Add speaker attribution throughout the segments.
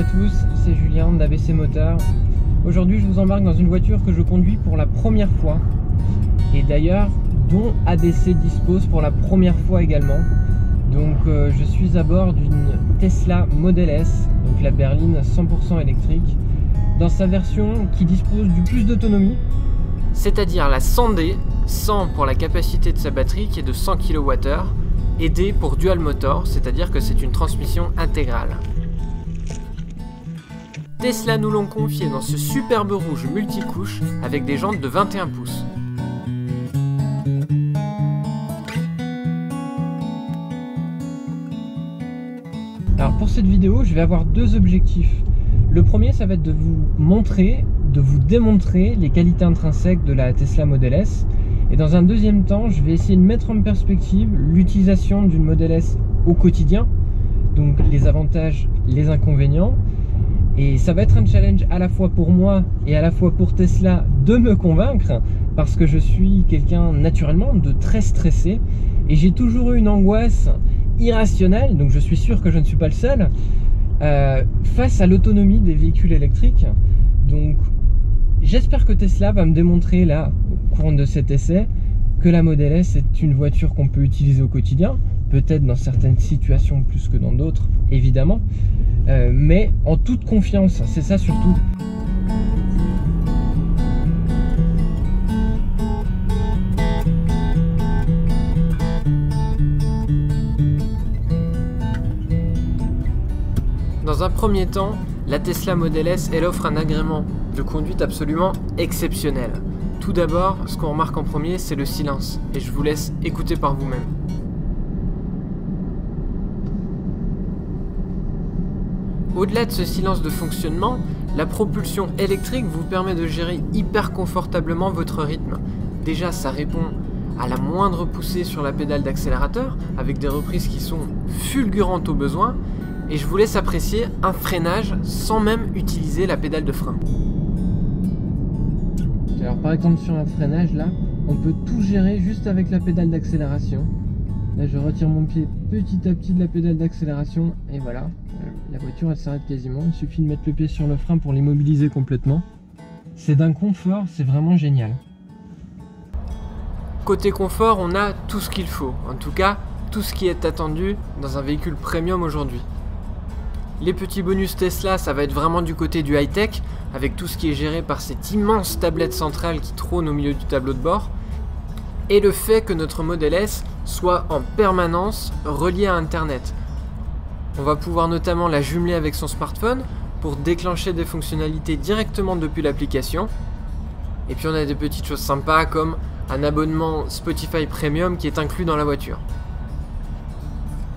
Speaker 1: à tous, c'est Julien d'ABC Moteur. Aujourd'hui je vous embarque dans une voiture que je conduis pour la première fois et d'ailleurs dont ABC dispose pour la première fois également. Donc je suis à bord d'une Tesla Model S, donc la berline 100% électrique, dans sa version qui dispose du plus d'autonomie,
Speaker 2: c'est-à-dire la 100D, 100 pour la capacité de sa batterie qui est de 100 kWh, et D pour Dual Motor, c'est-à-dire que c'est une transmission intégrale. Tesla nous l'ont confié dans ce superbe rouge multicouche avec des jantes de 21 pouces.
Speaker 1: Alors pour cette vidéo, je vais avoir deux objectifs. Le premier, ça va être de vous montrer, de vous démontrer les qualités intrinsèques de la Tesla Model S. Et dans un deuxième temps, je vais essayer de mettre en perspective l'utilisation d'une Model S au quotidien. Donc les avantages, les inconvénients. Et ça va être un challenge à la fois pour moi et à la fois pour Tesla de me convaincre, parce que je suis quelqu'un naturellement de très stressé et j'ai toujours eu une angoisse irrationnelle, donc je suis sûr que je ne suis pas le seul, face à l'autonomie des véhicules électriques. Donc j'espère que Tesla va me démontrer là, au cours de cet essai, que la Model S est une voiture qu'on peut utiliser au quotidien, peut-être dans certaines situations plus que dans d'autres, évidemment, mais en toute confiance, c'est ça surtout.
Speaker 2: Dans un premier temps, la Tesla Model S, elle offre un agrément de conduite absolument exceptionnel. Tout d'abord, ce qu'on remarque en premier, c'est le silence, et je vous laisse écouter par vous-même. Au-delà de ce silence de fonctionnement, la propulsion électrique vous permet de gérer hyper confortablement votre rythme. Déjà, ça répond à la moindre poussée sur la pédale d'accélérateur, avec des reprises qui sont fulgurantes au besoin, et je vous laisse apprécier un freinage sans même utiliser la pédale de frein.
Speaker 1: Alors par exemple sur un freinage là, on peut tout gérer juste avec la pédale d'accélération. Là je retire mon pied petit à petit de la pédale d'accélération et voilà, la voiture elle s'arrête quasiment, il suffit de mettre le pied sur le frein pour l'immobiliser complètement. C'est d'un confort, c'est vraiment génial.
Speaker 2: Côté confort, on a tout ce qu'il faut, en tout cas tout ce qui est attendu dans un véhicule premium aujourd'hui. Les petits bonus Tesla, ça va être vraiment du côté du high-tech, avec tout ce qui est géré par cette immense tablette centrale qui trône au milieu du tableau de bord, et le fait que notre Model S soit en permanence relié à Internet. On va pouvoir notamment la jumeler avec son smartphone pour déclencher des fonctionnalités directement depuis l'application. Et puis on a des petites choses sympas comme un abonnement Spotify Premium qui est inclus dans la voiture.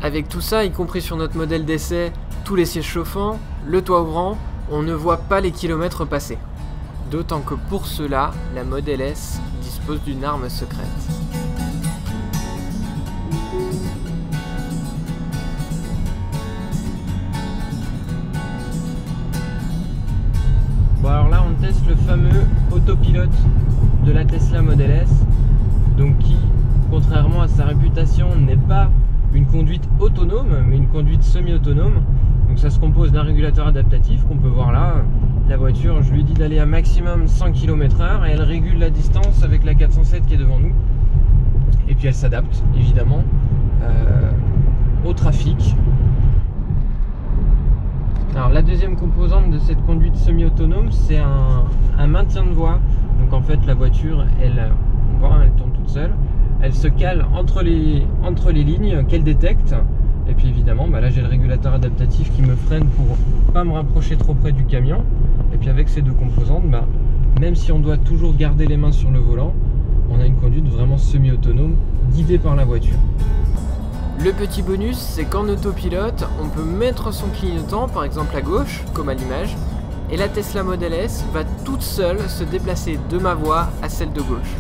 Speaker 2: Avec tout ça, y compris sur notre modèle d'essai, tous les sièges chauffants, le toit ouvrant, on ne voit pas les kilomètres passer. D'autant que pour cela, la Model S dispose d'une arme secrète.
Speaker 1: Bon alors là on teste le fameux autopilote de la Tesla Model S, donc qui, contrairement à sa réputation, n'est pas une conduite autonome, mais une conduite semi-autonome. Donc ça se compose d'un régulateur adaptatif qu'on peut voir là. La voiture, je lui dis d'aller à maximum 100 km/h et elle régule la distance avec la 407 qui est devant nous. Et puis elle s'adapte évidemment au trafic. Alors la deuxième composante de cette conduite semi-autonome, c'est un maintien de voie. Donc en fait la voiture, elle tourne toute seule. Elle se cale entre les lignes qu'elle détecte. Et puis évidemment, là j'ai le régulateur adaptatif qui me freine pour pas me rapprocher trop près du camion. Et puis avec ces deux composantes, même si on doit toujours garder les mains sur le volant, on a une conduite vraiment semi-autonome guidée par la voiture.
Speaker 2: Le petit bonus, c'est qu'en autopilote, on peut mettre son clignotant, par exemple à gauche, comme à l'image, et la Tesla Model S va toute seule se déplacer de ma voie à celle de gauche.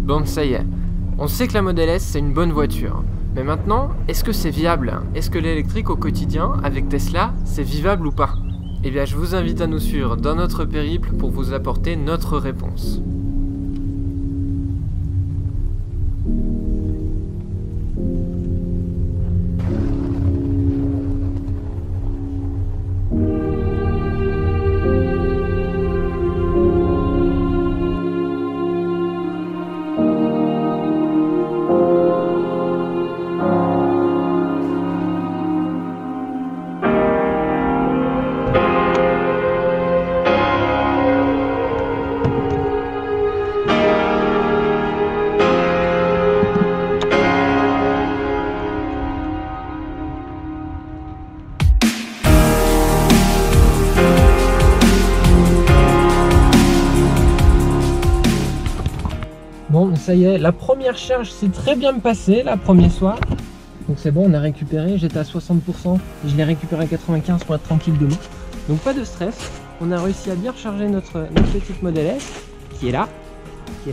Speaker 2: Bon, ça y est, on sait que la Model S c'est une bonne voiture. Mais maintenant, est-ce que c'est viable? Est-ce que l'électrique au quotidien, avec Tesla, c'est vivable ou pas? Eh bien, je vous invite à nous suivre dans notre périple pour vous apporter notre réponse.
Speaker 1: Bon, ça y est, la première charge s'est très bien passée, la première soir. Donc c'est bon, on a récupéré, j'étais à 60%, je l'ai récupéré à 95% pour être tranquille demain. Donc pas de stress, on a réussi à bien recharger notre petite Model S, qui est là. Et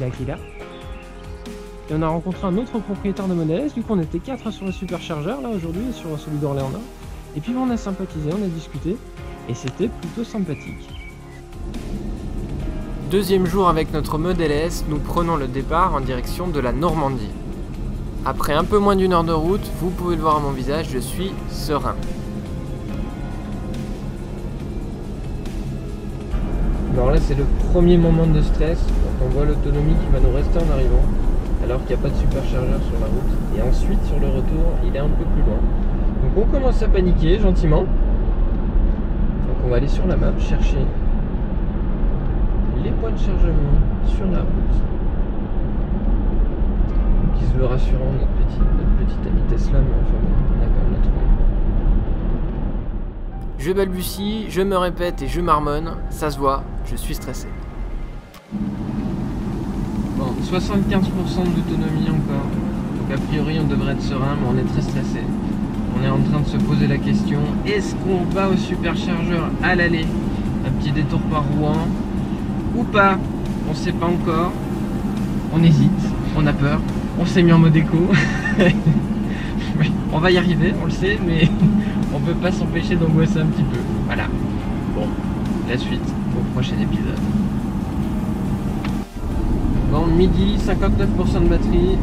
Speaker 1: on a rencontré un autre propriétaire de Model S, du coup on était 4 sur le superchargeur là aujourd'hui, sur celui d'Orléans. Et puis on a sympathisé, on a discuté, et c'était plutôt sympathique.
Speaker 2: Deuxième jour avec notre Model S, nous prenons le départ en direction de la Normandie. Après un peu moins d'1 heure de route, vous pouvez le voir à mon visage, je suis serein.
Speaker 1: Alors là c'est le premier moment de stress, quand on voit l'autonomie qui va nous rester en arrivant, alors qu'il n'y a pas de superchargeur sur la route. Et ensuite sur le retour, il est un peu plus loin. Donc on commence à paniquer gentiment. Donc on va aller sur la map chercher les points de chargement sur la route. Qui se veut rassurant, notre petite amie Tesla, mais enfin bon, on a quand même la trouvé.
Speaker 2: Je balbutie, je me répète et je marmonne, ça se voit, je suis stressé.
Speaker 1: Bon, 75% d'autonomie encore, donc a priori on devrait être serein, mais on est très stressé. On est en train de se poser la question, est-ce qu'on va au superchargeur à l'aller? Un petit détour par Rouen ou pas? On sait pas encore, on hésite, on a peur, on s'est mis en mode éco. On va y arriver, on le sait, mais on peut pas s'empêcher d'angoisser un petit peu. Voilà. Bon, la suite au prochain épisode. Bon, midi, 59% de batterie.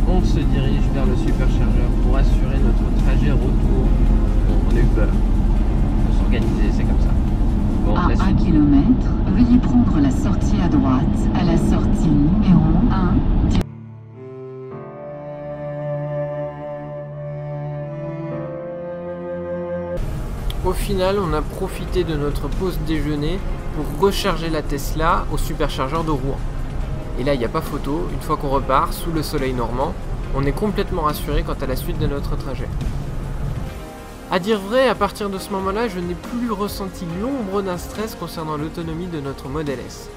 Speaker 1: On se dirige vers le superchargeur pour assurer notre trajet retour. Bon, on a eu peur. Il faut s'organiser, c'est comme ça. Bon,
Speaker 3: à
Speaker 1: la
Speaker 3: 1
Speaker 1: suite.
Speaker 3: km, veuillez prendre la sortie à droite à la sortie numéro 1.
Speaker 2: Au final, on a profité de notre pause déjeuner pour recharger la Tesla au superchargeur de Rouen. Et là, il n'y a pas photo, une fois qu'on repart sous le soleil normand, on est complètement rassuré quant à la suite de notre trajet. A dire vrai, à partir de ce moment-là, je n'ai plus ressenti l'ombre d'un stress concernant l'autonomie de notre Model S.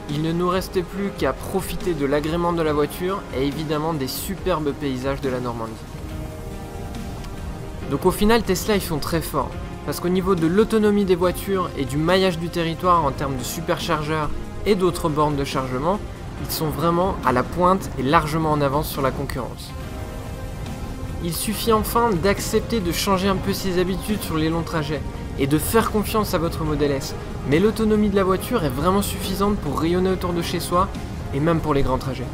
Speaker 2: Il ne nous restait plus qu'à profiter de l'agrément de la voiture et évidemment des superbes paysages de la Normandie. Donc au final, Tesla ils font très fort, parce qu'au niveau de l'autonomie des voitures et du maillage du territoire en termes de superchargeurs et d'autres bornes de chargement, ils sont vraiment à la pointe et largement en avance sur la concurrence. Il suffit enfin d'accepter de changer un peu ses habitudes sur les longs trajets et de faire confiance à votre Model S, mais l'autonomie de la voiture est vraiment suffisante pour rayonner autour de chez soi et même pour les grands trajets.